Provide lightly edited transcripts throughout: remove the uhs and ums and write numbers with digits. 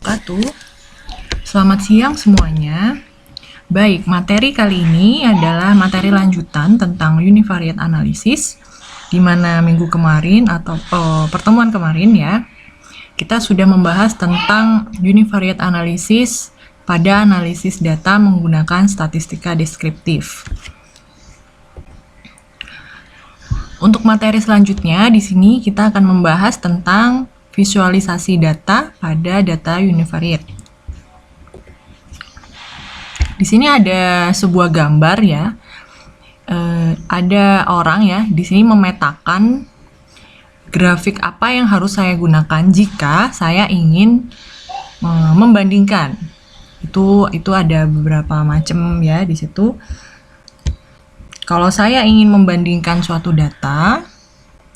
wabarakatuh. Selamat siang semuanya. Baik, materi kali ini adalah materi lanjutan tentang univariate analysis, di mana minggu kemarin atau pertemuan kemarin ya, kita sudah membahas tentang univariate analysis pada analisis data menggunakan statistika deskriptif. Untuk materi selanjutnya, di sini kita akan membahas tentang visualisasi data pada data univariate. Di sini ada sebuah gambar ya. Ada orang ya, di sini memetakan grafik apa yang harus saya gunakan jika saya ingin membandingkan. Itu ada beberapa macam ya di situ. Kalau saya ingin membandingkan suatu data,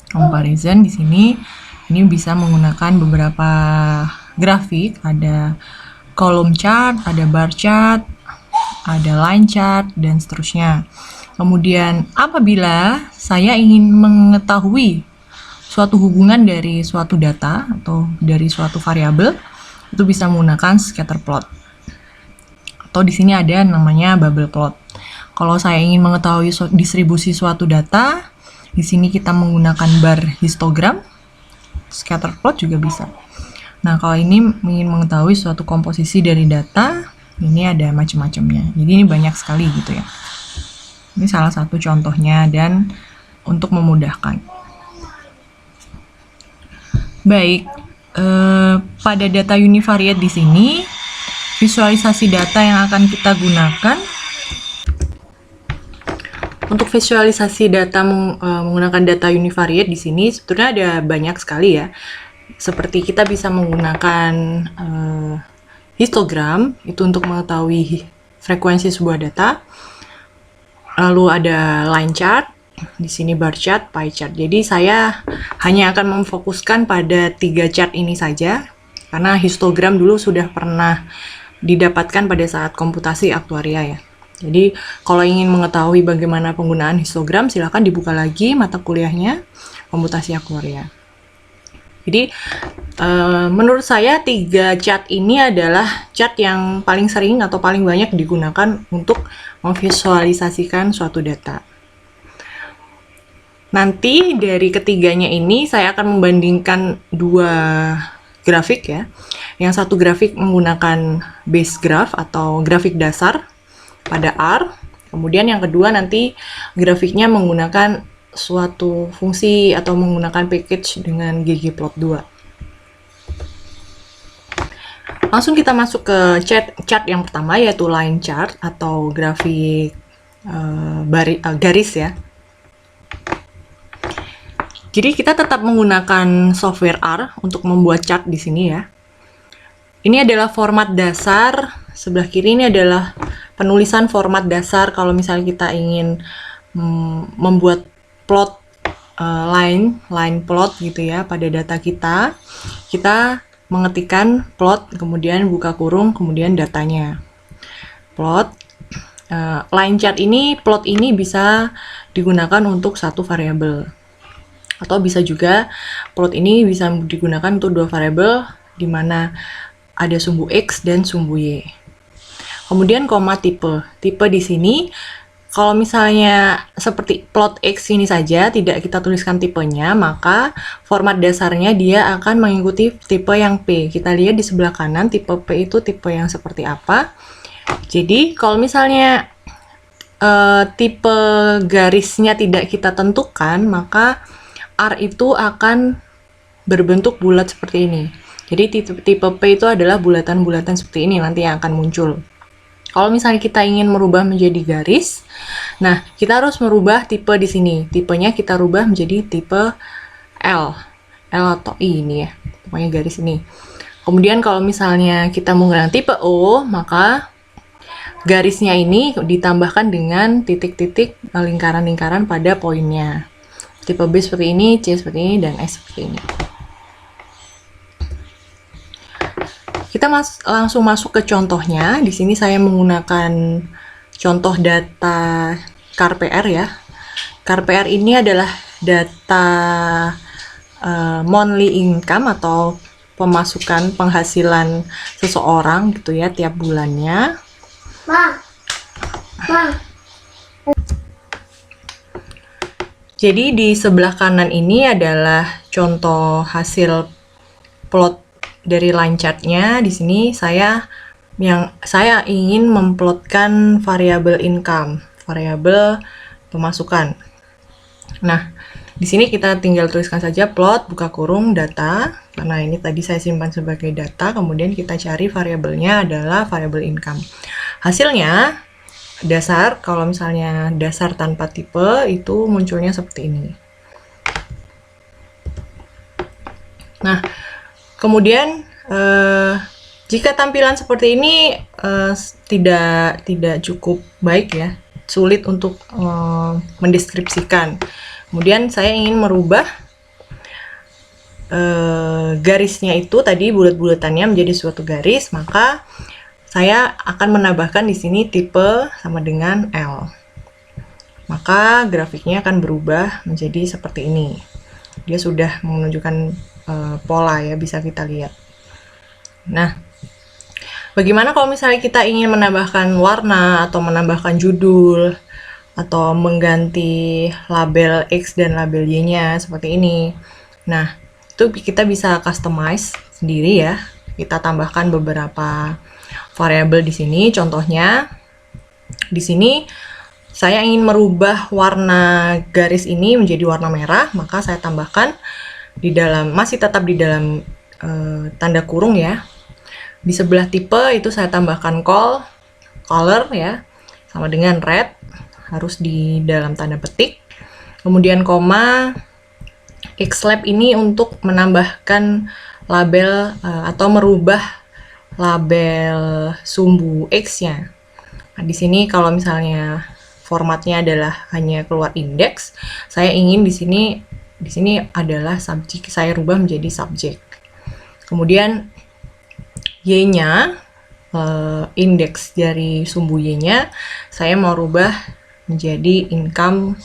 comparison di sini ini bisa menggunakan beberapa grafik, ada column chart, ada bar chart, ada line chart, dan seterusnya. Kemudian apabila saya ingin mengetahui suatu hubungan dari suatu data atau dari suatu variabel, itu bisa menggunakan scatter plot. Atau di sini ada namanya bubble plot. Kalau saya ingin mengetahui distribusi suatu data, di sini kita menggunakan bar histogram, scatter plot juga bisa. Nah, kalau ini ingin mengetahui suatu komposisi dari data, ini ada macam-macamnya. Jadi ini banyak sekali gitu ya. Ini salah satu contohnya dan untuk memudahkan. Baik, pada data univariate di sini, visualisasi data yang akan kita gunakan. Untuk visualisasi data menggunakan data univariate di sini sebetulnya ada banyak sekali ya. Seperti kita bisa menggunakan histogram itu untuk mengetahui frekuensi sebuah data. Lalu ada line chart, di sini bar chart, pie chart. Jadi saya hanya akan memfokuskan pada 3 chart ini saja karena histogram dulu sudah pernah didapatkan pada saat komputasi aktuaria ya. Jadi kalau ingin mengetahui bagaimana penggunaan histogram, silakan dibuka lagi mata kuliahnya komputasi aktuaria. Jadi menurut saya 3 chart ini adalah chart yang paling sering atau paling banyak digunakan untuk memvisualisasikan suatu data. Nanti dari ketiganya ini saya akan membandingkan 2 grafik ya. Yang satu grafik menggunakan base graph atau grafik dasar pada R. Kemudian yang kedua nanti grafiknya menggunakan suatu fungsi atau menggunakan package dengan ggplot2. Langsung kita masuk ke chart yang pertama yaitu line chart atau grafik garis ya. Jadi kita tetap menggunakan software R untuk membuat chart di sini ya. Ini adalah format dasar, sebelah kiri ini adalah penulisan format dasar kalau misalnya kita ingin membuat plot line plot gitu ya pada data kita. Kita mengetikkan plot, kemudian buka kurung, kemudian datanya. Plot, line chart ini, plot ini bisa digunakan untuk satu variabel. Atau bisa juga plot ini bisa digunakan untuk 2 variabel di mana ada sumbu X dan sumbu Y. Kemudian koma tipe. Tipe di sini kalau misalnya seperti plot X ini saja tidak kita tuliskan tipenya, maka format dasarnya dia akan mengikuti tipe yang P. Kita lihat di sebelah kanan tipe P itu tipe yang seperti apa. Jadi kalau misalnya tipe garisnya tidak kita tentukan, maka R itu akan berbentuk bulat seperti ini. Jadi tipe P itu adalah bulatan-bulatan seperti ini nanti yang akan muncul. Kalau misalnya kita ingin merubah menjadi garis, nah kita harus merubah tipe di sini. Tipenya kita rubah menjadi tipe L atau I ini ya, pokoknya garis ini. Kemudian kalau misalnya kita menggunakan tipe O, maka garisnya ini ditambahkan dengan titik-titik lingkaran-lingkaran pada poinnya. Tipe B seperti ini, C seperti ini, dan S seperti ini. Kita langsung masuk ke contohnya. Di sini saya menggunakan contoh data CAR-PR ya. CAR-PR ini adalah data monthly income atau pemasukan penghasilan seseorang gitu ya tiap bulannya. Jadi di sebelah kanan ini adalah contoh hasil plot dari line chartnya. Di sini saya ingin memplotkan variabel income, variabel pemasukan. Nah, di sini kita tinggal tuliskan saja plot buka kurung data, karena ini tadi saya simpan sebagai data, kemudian kita cari variabelnya adalah variabel income. Hasilnya dasar, kalau misalnya dasar tanpa tipe itu munculnya seperti ini. Nah, kemudian jika tampilan seperti ini tidak cukup baik ya, sulit untuk mendeskripsikan. Kemudian saya ingin merubah garisnya itu tadi bulat-bulatannya menjadi suatu garis, maka saya akan menambahkan di sini tipe sama dengan L. Maka grafiknya akan berubah menjadi seperti ini. Dia sudah menunjukkan pola ya, bisa kita lihat. Nah, bagaimana kalau misalnya kita ingin menambahkan warna atau menambahkan judul atau mengganti label X dan label Y-nya seperti ini. Nah, itu kita bisa customize sendiri ya. Kita tambahkan beberapa variabel di sini. Contohnya di sini saya ingin merubah warna garis ini menjadi warna merah, maka saya tambahkan di dalam, masih tetap di dalam tanda kurung ya. Di sebelah tipe itu saya tambahkan color ya, sama dengan red, harus di dalam tanda petik. Kemudian koma, Xlab ini untuk menambahkan label atau merubah label sumbu X-nya. Nah, di sini kalau misalnya formatnya adalah hanya keluar indeks, saya ingin di sini adalah subjek, saya rubah menjadi subjek. Kemudian Y-nya, indeks dari sumbu Y-nya, saya mau rubah menjadi income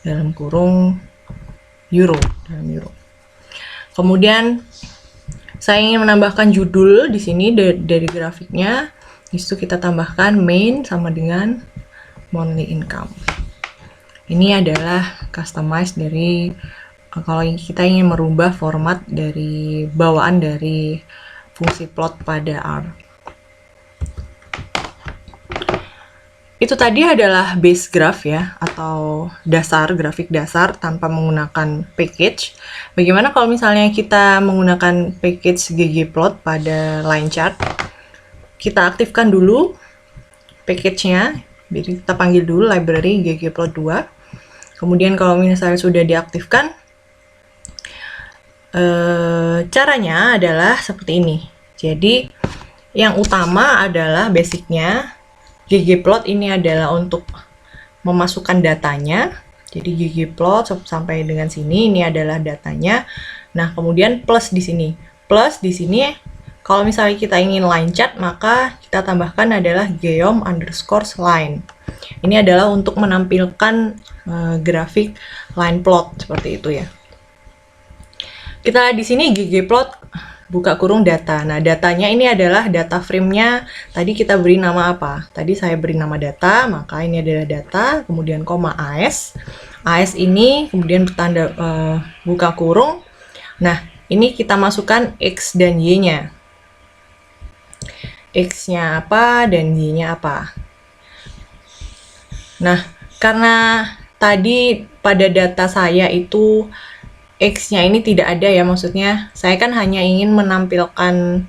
dalam kurung euro, dalam euro. Kemudian saya ingin menambahkan judul di sini dari grafiknya. Di situ kita tambahkan main sama dengan monthly income. Ini adalah customize dari kalau kita ingin merubah format dari bawaan dari fungsi plot pada R. Itu tadi adalah base graph ya, atau dasar, grafik dasar tanpa menggunakan package. Bagaimana kalau misalnya kita menggunakan package ggplot pada line chart? Kita aktifkan dulu package-nya, jadi kita panggil dulu library ggplot2. Kemudian kalau misalnya sudah diaktifkan, caranya adalah seperti ini. Jadi yang utama adalah basicnya. ggplot ini adalah untuk memasukkan datanya. Jadi ggplot sampai dengan sini ini adalah datanya. Nah, kemudian plus di sini. Plus di sini kalau misalnya kita ingin line chart, maka kita tambahkan adalah geom_line. Ini adalah untuk menampilkan grafik line plot seperti itu ya. Kita di sini ggplot buka kurung data. Nah, datanya ini adalah data frame-nya. Tadi kita beri nama apa? Tadi saya beri nama data, maka ini adalah data, kemudian koma AS. AS ini kemudian bertanda buka kurung. Nah, ini kita masukkan X dan Y-nya. X-nya apa dan Y-nya apa. Nah, karena tadi pada data saya itu X-nya ini tidak ada ya, maksudnya saya kan hanya ingin menampilkan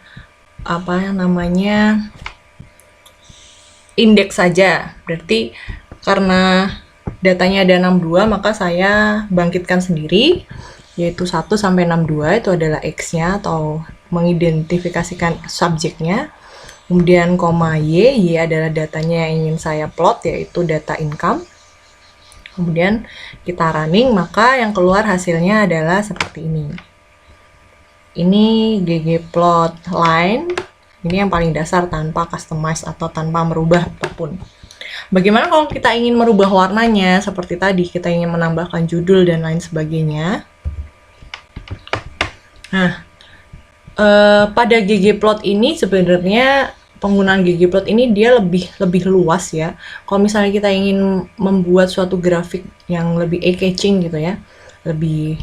apa namanya indeks saja. Berarti karena datanya ada 62, maka saya bangkitkan sendiri, yaitu 1 sampai 62 itu adalah X-nya atau mengidentifikasikan subjeknya. Kemudian koma Y adalah datanya yang ingin saya plot, yaitu data income. Kemudian kita running, maka yang keluar hasilnya adalah seperti ini. Ini ggplot line, ini yang paling dasar tanpa customize atau tanpa merubah apapun. Bagaimana kalau kita ingin merubah warnanya? Seperti tadi, kita ingin menambahkan judul dan lain sebagainya. Nah, Pada ggplot ini sebenarnya penggunaan ggplot ini dia lebih luas ya. Kalau misalnya kita ingin membuat suatu grafik yang lebih eye-catching gitu ya, lebih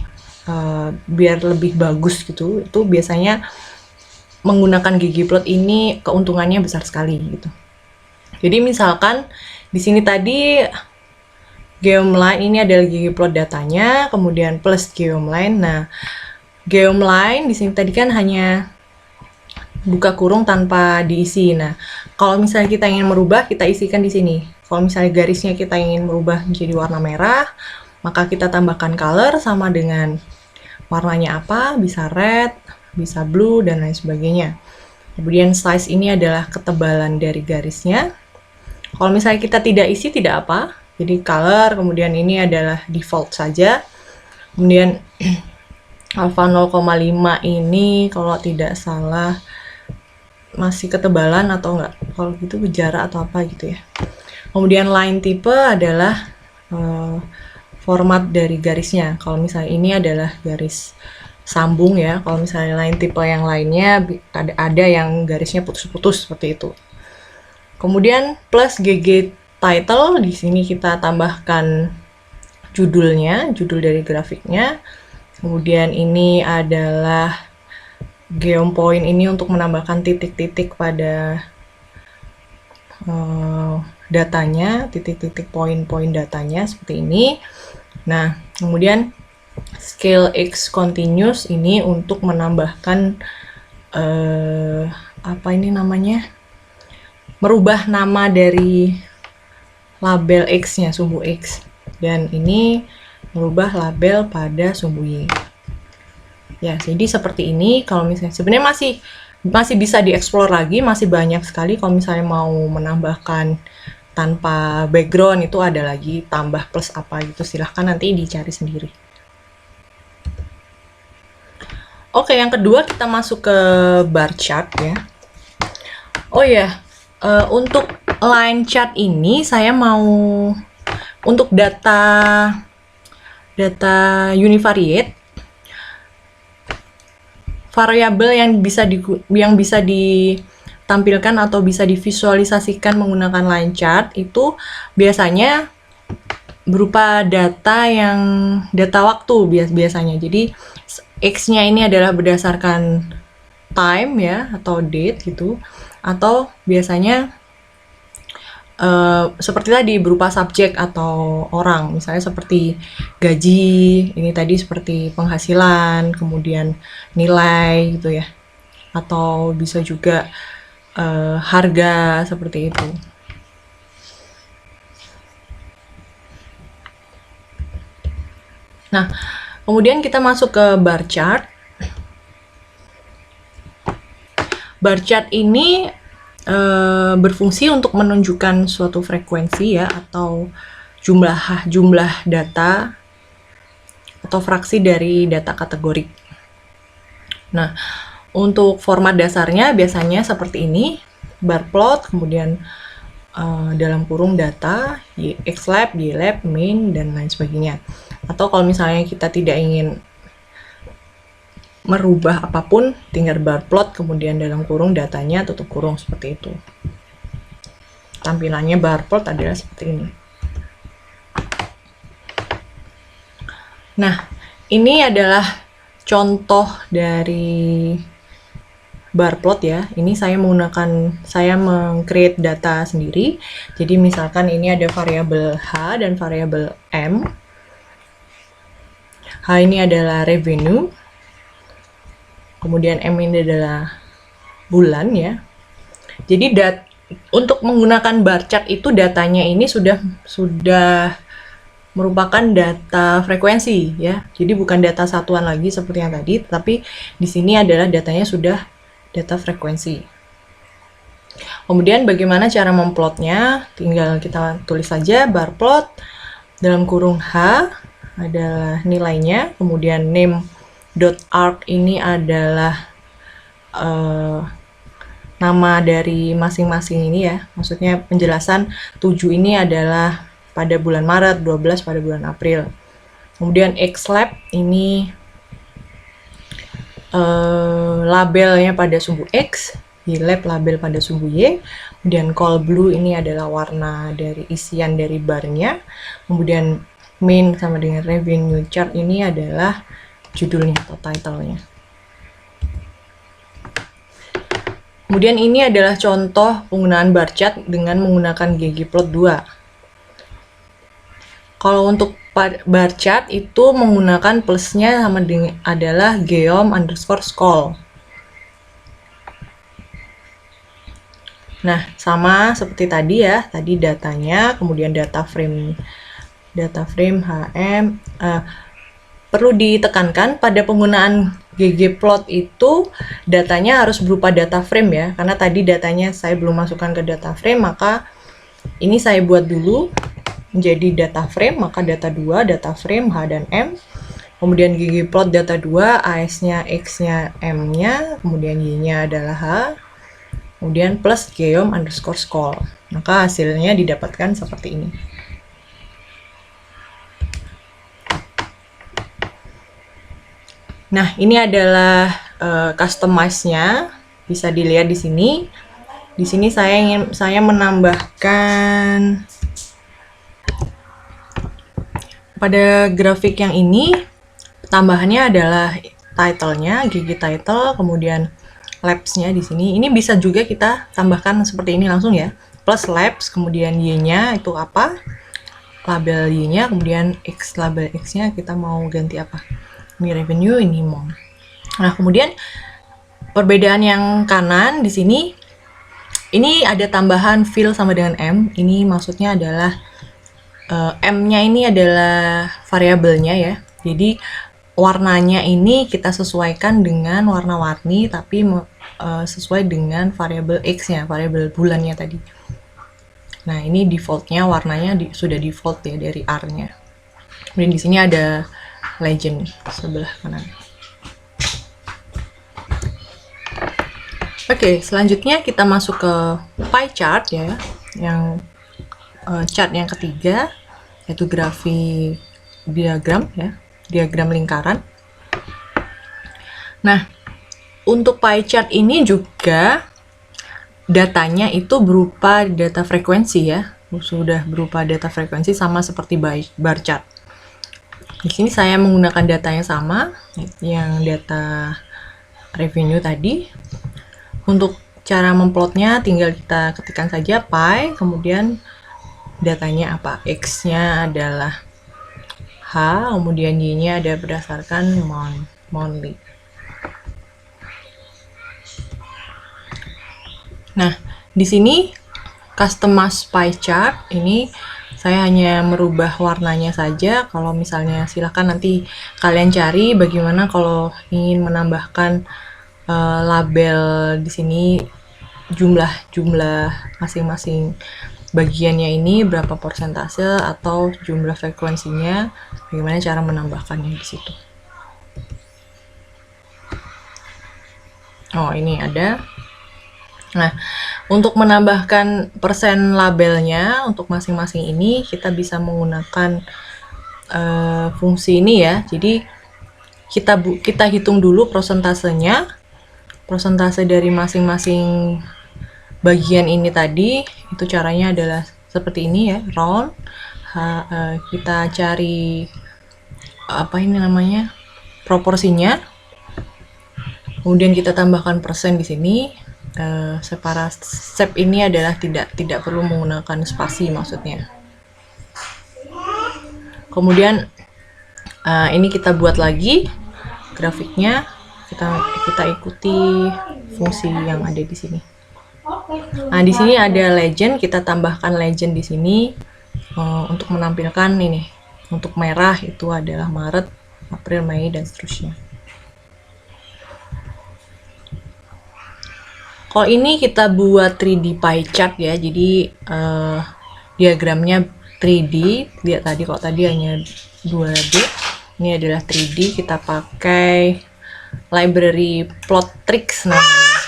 biar lebih bagus gitu, itu biasanya menggunakan ggplot ini keuntungannya besar sekali gitu. Jadi misalkan di sini tadi geomeline ini adalah ggplot datanya, kemudian plus geomeline. Nah, geomeline di sini tadi kan hanya buka kurung tanpa diisi. Nah, kalau misalnya kita ingin merubah, kita isikan di sini. Kalau misalnya garisnya kita ingin merubah menjadi warna merah, maka kita tambahkan color sama dengan warnanya apa, bisa red, bisa blue, dan lain sebagainya. Kemudian size ini adalah ketebalan dari garisnya. Kalau misalnya kita tidak isi, tidak apa. Jadi color, kemudian ini adalah default saja. Kemudian alpha 0,5 ini kalau tidak salah masih ketebalan atau enggak, kalau gitu jarak atau apa gitu ya. Kemudian line type adalah format dari garisnya. Kalau misalnya ini adalah garis sambung ya, kalau misalnya line type yang lainnya ada yang garisnya putus-putus seperti itu. Kemudian plus gg title, di sini kita tambahkan judulnya, judul dari grafiknya. Kemudian ini adalah geom point ini untuk menambahkan titik-titik pada datanya, titik-titik poin-poin datanya seperti ini. Nah, kemudian scale X continuous ini untuk menambahkan apa ini namanya? Merubah nama dari label X-nya, sumbu X. Dan ini merubah label pada sumbu Y. Ya, jadi seperti ini. Kalau misalnya sebenarnya masih bisa dieksplor lagi, masih banyak sekali. Kalau misalnya mau menambahkan tanpa background itu ada lagi tambah plus apa gitu, silahkan nanti dicari sendiri. Oke, yang kedua kita masuk ke bar chart ya. Oh ya, untuk line chart ini saya mau untuk data univariate, variabel yang bisa ditampilkan atau bisa divisualisasikan menggunakan line chart itu biasanya berupa data waktu biasanya. Jadi X-nya ini adalah berdasarkan time ya atau date gitu, atau biasanya seperti tadi berupa subjek atau orang, misalnya seperti gaji, ini tadi seperti penghasilan, kemudian nilai gitu ya, atau bisa juga harga seperti itu. Nah, kemudian kita masuk ke bar chart. Bar chart ini berfungsi untuk menunjukkan suatu frekuensi ya, atau jumlah data atau fraksi dari data kategorik. Nah, untuk format dasarnya biasanya seperti ini, bar plot, kemudian dalam kurung data, xlab, ylab, min, dan lain sebagainya. Atau kalau misalnya kita tidak ingin merubah apapun, tinggal bar plot, kemudian dalam kurung datanya, tutup kurung, seperti itu. Tampilannya bar plot adalah seperti ini. Nah, ini adalah contoh dari bar plot ya. Ini saya meng-create data sendiri. Jadi misalkan ini ada variabel H dan variabel M. H ini adalah revenue. Kemudian M ini adalah bulan ya. Jadi untuk menggunakan bar chart itu datanya ini sudah merupakan data frekuensi ya. Jadi bukan data satuan lagi seperti yang tadi, tapi di sini adalah datanya sudah data frekuensi. Kemudian bagaimana cara memplotnya? Tinggal kita tulis saja bar plot dalam kurung H adalah nilainya, kemudian name.arc ini adalah nama dari masing-masing ini ya, maksudnya penjelasan 7 ini adalah pada bulan Maret, 12 pada bulan April. Kemudian xlab ini labelnya pada sumbu X, YLab label pada sumbu Y, kemudian call blue ini adalah warna dari isian dari barnya, kemudian main sama dengan revenue chart ini adalah judulnya atau title-nya. Kemudian ini adalah contoh penggunaan bar chart dengan menggunakan ggplot2. Kalau untuk bar chart itu menggunakan plusnya sama dengan adalah geom_scroll. Nah, sama seperti tadi ya, tadi datanya, kemudian data frame HM. Perlu ditekankan pada penggunaan ggplot itu datanya harus berupa data frame ya, karena tadi datanya saya belum masukkan ke data frame, maka ini saya buat dulu menjadi data frame, maka data 2, data frame H dan M, kemudian ggplot data 2, AS-nya, X-nya, M-nya, kemudian Y-nya adalah H, kemudian plus geom_scroll. Maka hasilnya didapatkan seperti ini. Nah, ini adalah customize-nya, bisa dilihat di sini. Di sini saya menambahkan pada grafik yang ini, tambahannya adalah title-nya, gg title, kemudian labs-nya di sini. Ini bisa juga kita tambahkan seperti ini langsung ya. Plus labs, kemudian Y-nya itu apa? Label Y-nya, kemudian X, label X-nya kita mau ganti apa? Ini revenue, ini mon. Nah, kemudian perbedaan yang kanan di sini, ini ada tambahan fill sama dengan M. Ini maksudnya adalah M-nya ini adalah variabelnya ya. Jadi warnanya ini kita sesuaikan dengan warna-warni, tapi sesuai dengan variabel X-nya, variabel bulannya tadi. Nah, ini defaultnya warnanya sudah default ya dari R-nya. Kemudian di sini ada legend sebelah kanan. Oke, selanjutnya kita masuk ke pie chart ya, yang chart yang ketiga, yaitu grafik diagram ya, diagram lingkaran. Nah, untuk pie chart ini juga datanya itu berupa data frekuensi ya, sudah berupa data frekuensi sama seperti bar chart. Di sini saya menggunakan data yang sama, yang data revenue tadi. Untuk cara memplotnya tinggal kita ketikkan saja pie, kemudian datanya apa? X-nya adalah H, kemudian Y-nya ada berdasarkan monthly. Nah, di sini customize pie chart ini saya hanya merubah warnanya saja. Kalau misalnya silahkan nanti kalian cari bagaimana kalau ingin menambahkan label di sini, jumlah masing-masing bagiannya ini berapa persentase atau jumlah frekuensinya, bagaimana cara menambahkannya di situ. Oh, ini ada. Nah, untuk menambahkan persen labelnya untuk masing-masing ini kita bisa menggunakan fungsi ini ya. Jadi kita hitung dulu prosentasenya, persentase dari masing-masing bagian ini tadi. Itu caranya adalah seperti ini ya, round. Kita cari apa ini namanya, proporsinya, kemudian kita tambahkan persen di sini. Step ini adalah tidak perlu menggunakan spasi maksudnya. Kemudian ini kita buat lagi grafiknya, kita ikuti fungsi yang ada di sini. Nah, di sini ada legend, kita tambahkan legend di sini untuk menampilkan ini. Untuk merah itu adalah Maret, April, Mei dan seterusnya. Kalau ini kita buat 3D pie chart ya, jadi diagramnya 3D. Lihat tadi, kalau tadi hanya 2D, ini adalah 3D. Kita pakai library Plottrix namanya.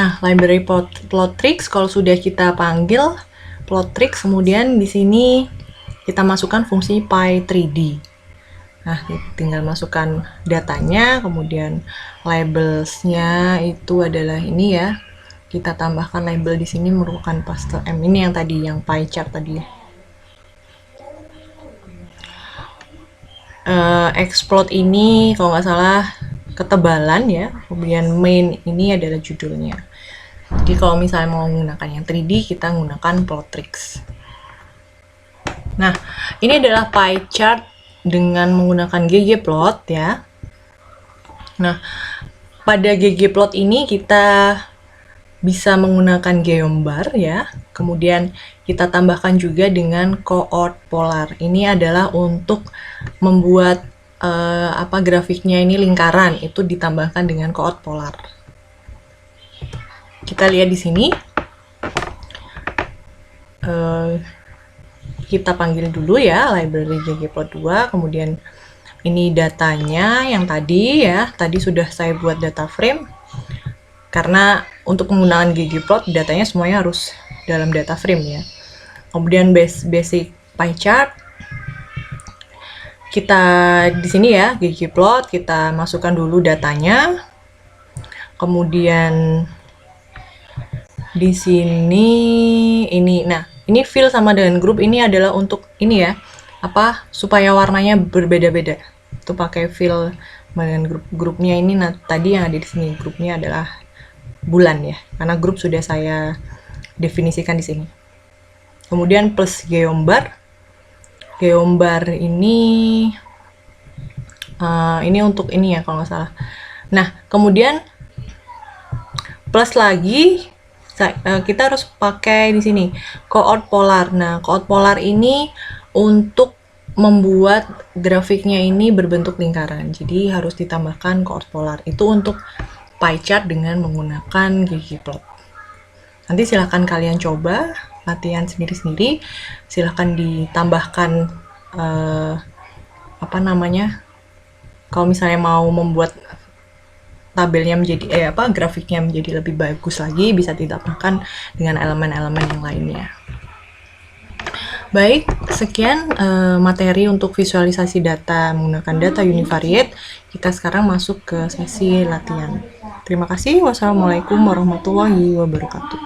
Nah, library Plottrix kalau sudah kita panggil Plottrix, kemudian di sini kita masukkan fungsi pie 3D. Nah, tinggal masukkan datanya, kemudian labelsnya itu adalah ini ya. Kita tambahkan label di sini merupakan pastel M ini yang tadi, yang pie chart tadi. Explode ini kalau nggak salah ketebalan ya, kemudian main ini adalah judulnya. Jadi kalau misalnya mau menggunakan yang 3D, kita menggunakan Plotrix. Nah, ini adalah pie chart dengan menggunakan ggplot ya. Nah, pada ggplot ini kita bisa menggunakan geombar ya. Kemudian kita tambahkan juga dengan coord polar. Ini adalah untuk membuat grafiknya ini lingkaran, itu ditambahkan dengan coord polar. Kita lihat di sini. Kita panggil dulu ya library ggplot2, kemudian ini datanya yang tadi ya, tadi sudah saya buat data frame. Karena untuk penggunaan ggplot datanya semuanya harus dalam data frame ya. Kemudian basic pie chart. Kita di sini ya, ggplot, kita masukkan dulu datanya. Kemudian di sini ini, nah ini fill sama dengan grup ini adalah untuk ini ya, supaya warnanya berbeda-beda. Itu pakai fill dengan grupnya ini. Nah tadi yang ada di sini grupnya adalah bulan ya, karena grup sudah saya definisikan di sini. Kemudian plus geombar. Geombar ini untuk ini ya kalau nggak salah. Nah kemudian plus lagi kita harus pakai di sini coord polar. Nah coord polar ini untuk membuat grafiknya ini berbentuk lingkaran, jadi harus ditambahkan coord polar. Itu untuk pie chart dengan menggunakan ggplot. Nanti silahkan kalian coba latihan sendiri-sendiri. Silahkan ditambahkan kalau misalnya mau membuat tabelnya menjadi grafiknya menjadi lebih bagus lagi, bisa ditambahkan dengan elemen-elemen yang lainnya. Baik, sekian materi untuk visualisasi data menggunakan data univariate. Kita sekarang masuk ke sesi latihan. Terima kasih. Wassalamualaikum warahmatullahi wabarakatuh.